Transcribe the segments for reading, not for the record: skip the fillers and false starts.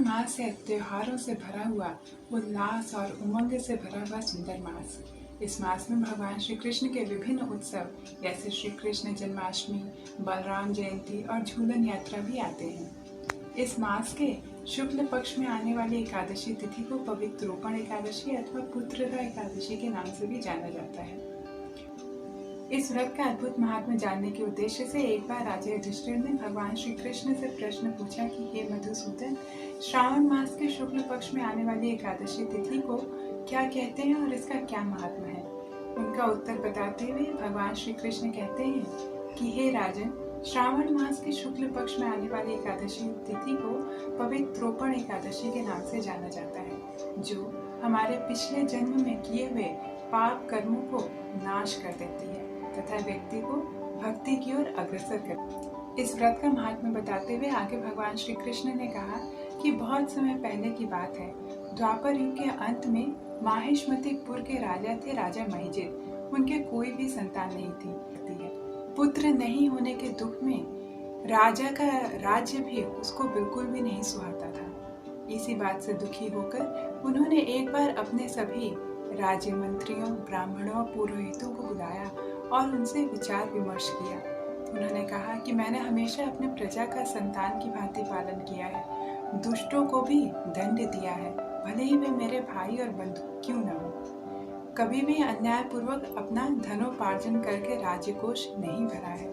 मास है त्योहारों से भरा हुआ, उल्लास और उमंग से भरा हुआ सुंदर मास। इस मास में भगवान श्री कृष्ण के विभिन्न उत्सव जैसे श्री कृष्ण जन्माष्टमी, बलराम जयंती और झूलन यात्रा भी आते हैं। इस मास के शुक्ल पक्ष में आने वाली एकादशी तिथि को पवित्र रोपण एकादशी अथवा पुत्रदा एकादशी के नाम से भी जाना जाता है। इस व्रत का अद्भुत महात्म्य जानने के उद्देश्य से एक बार राजा युधिष्ठिर ने भगवान श्री कृष्ण से प्रश्न पूछा कि हे मधुसूदन, श्रावण मास के शुक्ल पक्ष में आने वाली एकादशी तिथि को क्या कहते हैं और इसका क्या महात्म्य है। उनका उत्तर बताते हुए भगवान श्री कृष्ण कहते हैं कि हे राजन, श्रावण मास के शुक्ल पक्ष में आने वाली एकादशी तिथि को पवित्रोपण एकादशी के नाम से जाना जाता है, जो हमारे पिछले जन्म में किए हुए पाप कर्मों को नाश कर देती है तथा व्यक्ति को भक्ति की ओर अग्रसर कर। इस व्रत का महात्म्य बताते हुए आगे भगवान श्री कृष्ण ने कहा कि बहुत समय पहले की बात है, द्वापर युग के अंत में माहिष्मतिपुर के राजा थे राजा महिजित। उनके कोई भी संतान नहीं थी। पुत्र नहीं होने के दुख में राजा का राज्य भी उसको बिल्कुल भी नहीं सुहाता था। इसी बात से दुखी होकर उन्होंने एक बार अपने सभी राज्य मंत्रियों, ब्राह्मणों और पुरोहितों को बुलाया और उनसे विचार विमर्श किया। उन्होंने कहा कि मैंने हमेशा अपने प्रजा का संतान की भांति पालन किया है, दुष्टों को भी दंड दिया है, भले ही वे मेरे भाई और बंधु क्यों न हो। कभी भी अन्यायपूर्वक अपना धनोपार्जन करके राज्यकोष नहीं भरा है।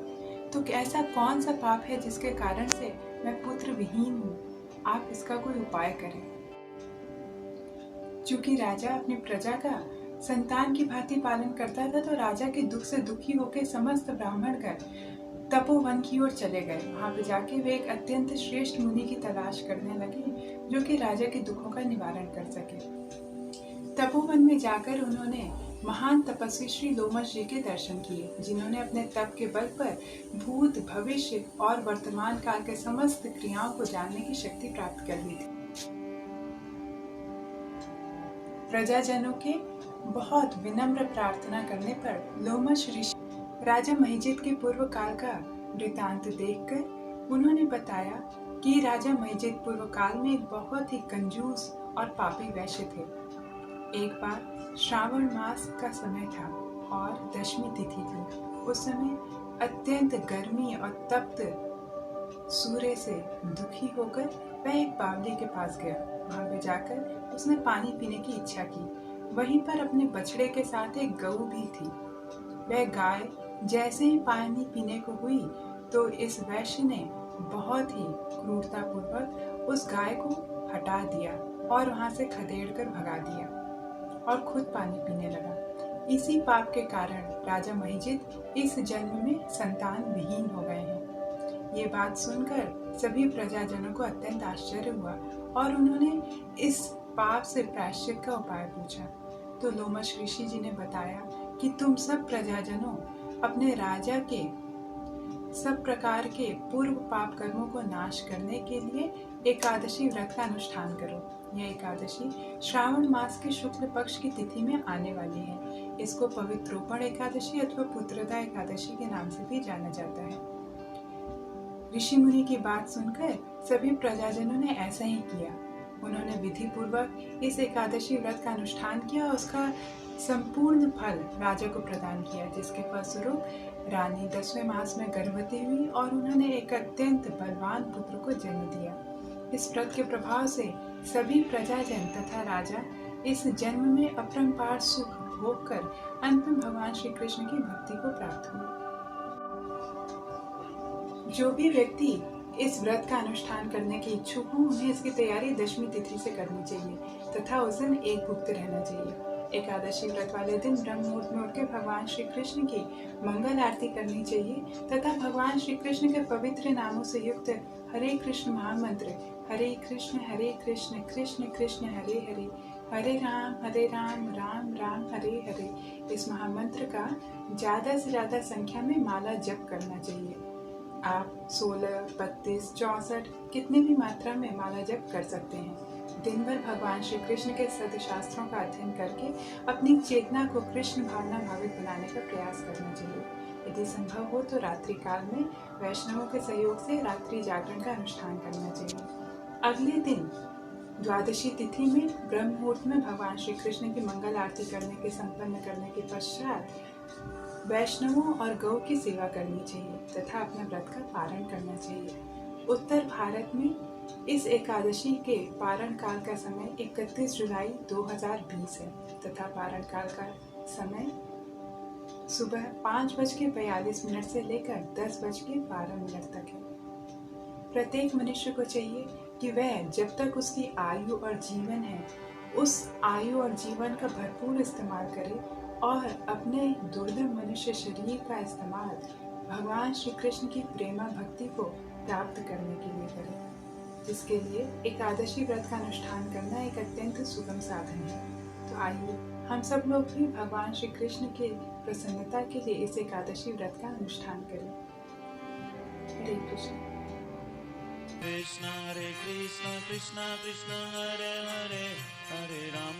तो ऐसा कौन सा पाप है जिसके कारण से मैं पुत्र विहीन हूँ? आप इसका कोई उपाय करें। चूंकि राजा अपनी प्रजा का संतान की भांति पालन करता था, तो राजा के दुख से दुखी होकर समस्त ब्राह्मण कर तपोवन की ओर चले गए। वहां पे जाके वे एक अत्यंत श्रेष्ठ मुनि की तलाश करने लगे, जो कि राजा के दुखों का निवारण कर सके। तपोवन में जाकर उन्होंने महान तपस्वी श्री लोमश जी के दर्शन किए, जिन्होंने अपने तप के बल पर भूत, भविष्य और वर्तमान काल के समस्त क्रियाओं को जानने की शक्ति प्राप्त कर ली थी। प्रजाजनों के बहुत विनम्र प्रार्थना करने पर लोमश ऋषि राजा महिजित के पूर्व काल का वृतांत देखकर उन्होंने बताया कि राजा महिजित पूर्व काल में एक बहुत ही कंजूस और पापी वैश्य थे। एक बार श्रावण मास का समय था और दशमी तिथि थी। उस समय अत्यंत गर्मी और तप्त सूर्य से दुखी होकर वह एक बावली के पास गया। वहां पे जाकर उसने पानी पीने की इच्छा की। वहीं पर अपने बछड़े के साथ एक गऊ भी थी। वह गाय जैसे ही पानी पीने को हुई तो इस वैश्य ने बहुत ही क्रूरतापूर्वक उस गाय को हटा दिया और वहां से खदेड़कर भगा दिया और खुद पानी पीने लगा। इसी पाप के कारण राजा महिजित इस जन्म में संतान विहीन हो गए हैं। ये बात सुनकर सभी प्रजाजनों को अत्यंत आश्चर्य हुआ और उन्होंने इस पाप से प्रायश्चित का उपाय पूछा। तो लोमश ऋषि जी ने बताया कि तुम सब प्रजाजनों अपने राजा के सब प्रकार के पूर्व पाप कर्मों को नाश करने के लिए एकादशी व्रत का अनुष्ठान करो। यह एकादशी श्रावण मास के शुक्ल पक्ष की तिथि में आने वाली है। इसको पवित्रोपण एकादशी अथवा पुत्रदा एकादशी के नाम से भी जाना जाता है। ऋषि मुनि की बात सुनकर सभी प्रजाजनों ने ऐसा ही किया। उन्होंने विधि पूर्वक इस एकादशी व्रत का अनुष्ठान किया और उसका संपूर्ण फल राजा को प्रदान किया, जिसके फलस्वरूप रानी 10वें मास में गर्भवती हुई और उन्होंने एक अत्यंत बलवान पुत्र को जन्म दिया। इस व्रत के प्रभाव से सभी प्रजाजन तथा राजा इस जन्म में अपरंपार सुख भोग कर अंत में भगवान श्री कृष्ण की भक्ति को प्राप्त हुए। जो भी व्यक्ति इस व्रत का अनुष्ठान करने के इच्छुक हो, उन्हें इसकी तैयारी दशमी तिथि से करनी चाहिए तथा उस दिन एक भुक्त रहना चाहिए। एकादशी व्रत वाले दिन ब्रह्म मुहूर्त में उठकर भगवान श्री कृष्ण की मंगल आरती करनी चाहिए तथा भगवान श्री कृष्ण के पवित्र नामों से युक्त हरे कृष्ण महामंत्र हरे कृष्ण कृष्ण कृष्ण हरे हरे, हरे राम राम राम हरे हरे, इस महामंत्र का ज्यादा से ज्यादा संख्या में माला जप करना चाहिए। आप 16, 32, 64 कितने भी मात्रा में माला जप कर सकते हैं। दिन भर भगवान श्री कृष्ण के सदशास्त्रों का अध्ययन करके अपनी चेतना को कृष्ण भावना भावित बनाने का प्रयास करना चाहिए। यदि संभव हो तो रात्रि काल में वैष्णवों के सहयोग से रात्रि जागरण का अनुष्ठान करना चाहिए। अगले दिन द्वादशी तिथि में ब्रह्म मुहूर्त में भगवान श्री कृष्ण की मंगल आरती करने के संपन्न करने के पश्चात वैष्णवों और गौ की सेवा करनी चाहिए तथा अपने व्रत का पारण करना चाहिए। उत्तर भारत में इस एकादशी के पारण काल का समय 31 जुलाई 2020 है तथा पारण काल का समय सुबह 5:42 से लेकर 10:12 तक है। प्रत्येक मनुष्य को चाहिए कि वह जब तक उसकी आयु और जीवन है उस आयु और जीवन का भरपूर इस्तेमाल करे और अपने दुर्लभ मनुष्य शरीर का इस्तेमाल भगवान श्री कृष्ण की प्रेमा भक्ति को प्राप्त करने के लिए करे, जिसके लिए एकादशी व्रत का अनुष्ठान करना एक अत्यंत सुगम साधन है। तो आइए हम सब लोग भी भगवान श्री कृष्ण के प्रसन्नता के लिए इस एकादशी व्रत का अनुष्ठान करें। हरे कृष्ण। कृष्ण हरे कृष्ण कृष्ण कृष्ण हरे हरे, हरे राम